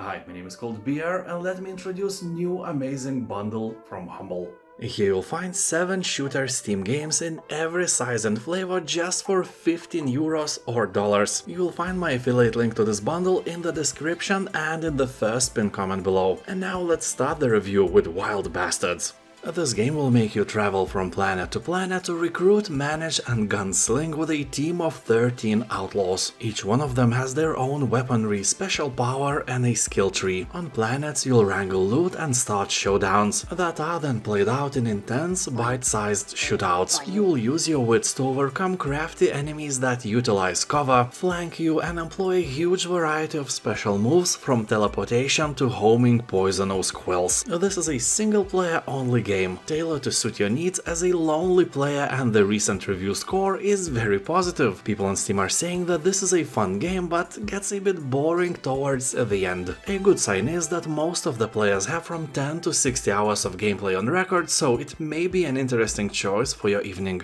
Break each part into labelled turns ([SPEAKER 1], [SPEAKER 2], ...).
[SPEAKER 1] Hi, my name is called Beer, and let me introduce new amazing bundle from Humble. Here you'll find 7 shooter Steam games in every size and flavor just for 15 euros or dollars. You'll find my affiliate link to this bundle in the description and in the first pinned comment below. And now let's start the review with Wild Bastards. This game will make you travel from planet to recruit, manage and gunsling with a team of 13 outlaws. Each one of them has their own weaponry, special power and a skill tree. On planets you'll wrangle loot and start showdowns that are then played out in intense, bite-sized shootouts. You'll use your wits to overcome crafty enemies that utilize cover, flank you and employ a huge variety of special moves from teleportation to homing poisonous quills. This is a single-player only game, tailored to suit your needs as a lonely player, and the recent review score is very positive. People on Steam are saying that this is a fun game but gets a bit boring towards the end. A good sign is that most of the players have from 10 to 60 hours of gameplay on record, so it may be an interesting choice for your evening.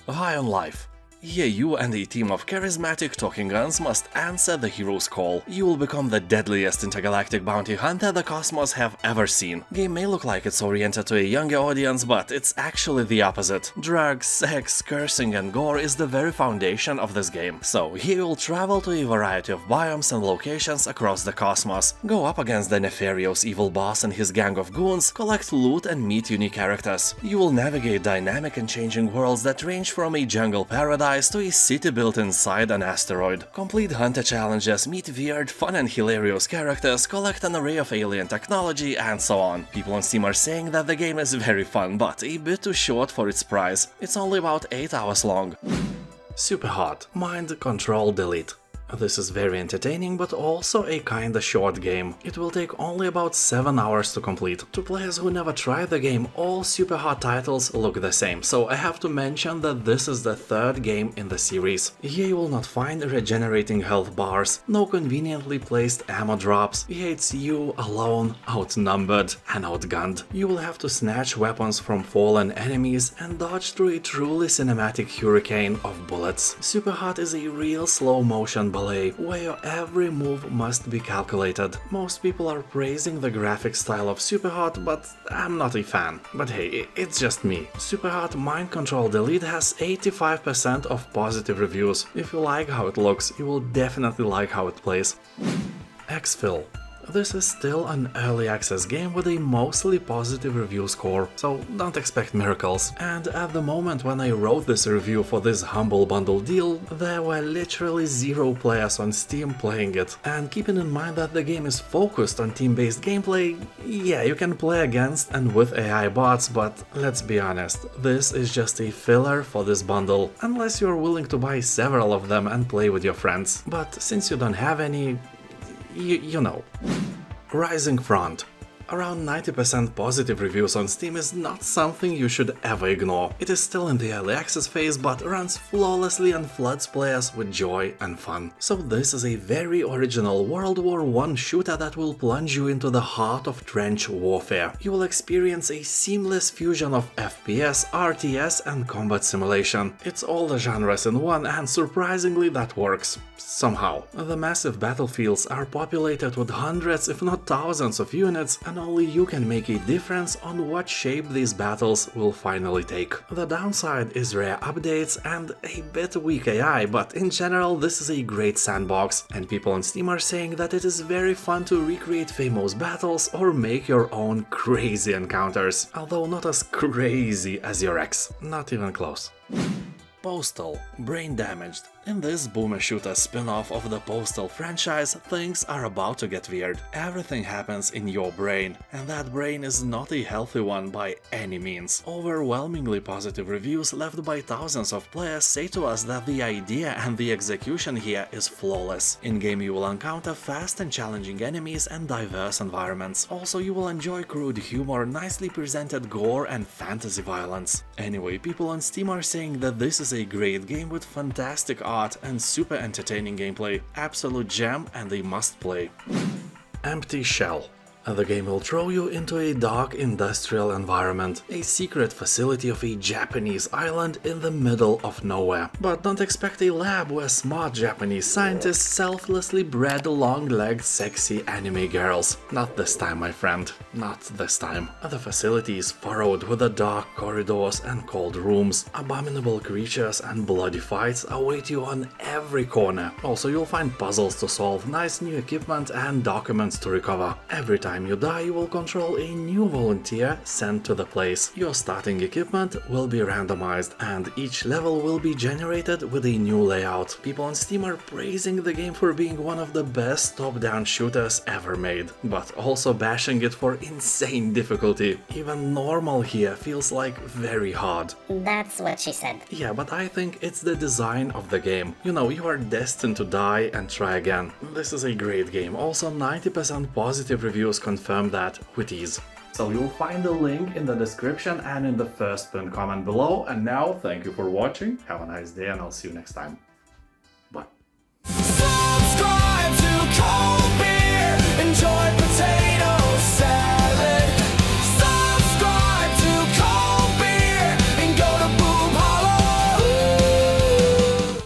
[SPEAKER 1] High on life. Here you and a team of charismatic talking guns must answer the hero's call. You will become the deadliest intergalactic bounty hunter the cosmos have ever seen. Game may look like it's oriented to a younger audience, but it's actually the opposite. Drugs, sex, cursing and gore is the very foundation of this game. So here you'll travel to a variety of biomes and locations across the cosmos. Go up against the nefarious evil boss and his gang of goons, collect loot and meet unique characters. You will navigate dynamic and changing worlds that range from a jungle paradise to a city built inside an asteroid. Complete hunter challenges, meet weird, fun and hilarious characters, collect an array of alien technology and so on. People on Steam are saying that the game is very fun but a bit too short for its price. It's only about 8 hours long. SUPERHOT. Mind Control Delete. This is very entertaining but also a kinda short game. It will take only about 7 hours to complete. To players who never tried the game, all SUPERHOT titles look the same, so I have to mention that this is the 3rd game in the series. Here you will not find regenerating health bars, no conveniently placed ammo drops. Here it's you alone, outnumbered and outgunned. You will have to snatch weapons from fallen enemies and dodge through a truly cinematic hurricane of bullets. SUPERHOT is a real slow motion where your every move must be calculated. Most people are praising the graphic style of SUPERHOT, but I'm not a fan. But hey, it's just me. SUPERHOT Mind Control Delete has 85% of positive reviews. If you like how it looks, you will definitely like how it plays. EXFIL. This is still an early access game with a mostly positive review score, so don't expect miracles. And at the moment when I wrote this review for this Humble Bundle deal, there were literally 0 players on Steam playing it. And keeping in mind that the game is focused on team-based gameplay, yeah, you can play against and with AI bots, but let's be honest, this is just a filler for this bundle, unless you're willing to buy several of them and play with your friends. But since you don't have any, you know. Rising Front. Around 90% positive reviews on Steam is not something you should ever ignore. It is still in the early access phase but runs flawlessly and floods players with joy and fun. So this is a very original World War I shooter that will plunge you into the heart of trench warfare. You will experience a seamless fusion of FPS, RTS and combat simulation. It's all the genres in one, and surprisingly that works. Somehow. The massive battlefields are populated with hundreds if not thousands of units, and only you can make a difference on what shape these battles will finally take. The downside is rare updates and a bit weak AI, but in general this is a great sandbox, and people on Steam are saying that it is very fun to recreate famous battles or make your own crazy encounters, although not as crazy as your ex, not even close. Postal. Brain Damaged. In this boomer shooter spin-off of the Postal franchise, things are about to get weird. Everything happens in your brain, and that brain is not a healthy one by any means. Overwhelmingly positive reviews left by thousands of players say to us that the idea and the execution here is flawless. In-game you will encounter fast and challenging enemies and diverse environments. Also you will enjoy crude humor, nicely presented gore and fantasy violence. Anyway, people on Steam are saying that this is a great game with fantastic art and super entertaining gameplay. Absolute gem and a must play. Empty Shell. The game will throw you into a dark industrial environment, a secret facility of a Japanese island in the middle of nowhere. But don't expect a lab where smart Japanese scientists selflessly bred long-legged sexy anime girls. Not this time, my friend. Not this time. The facility is furrowed with the dark corridors and cold rooms. Abominable creatures and bloody fights await you on every corner. Also, you'll find puzzles to solve, nice new equipment and documents to recover. Every time you die, you will control a new volunteer sent to the place. Your starting equipment will be randomized, and each level will be generated with a new layout. People on Steam are praising the game for being one of the best top-down shooters ever made, but also bashing it for insane difficulty. Even normal here feels like very hard.
[SPEAKER 2] That's what she said.
[SPEAKER 1] Yeah, but I think it's the design of the game. You know, you are destined to die and try again. This is a great game. Also, 90% positive reviews confirm that with ease. So you'll find the link in the description and in the first pinned comment below. And now, thank you for watching. Have a nice day and I'll see you next time. Bye.
[SPEAKER 3] Subscribe to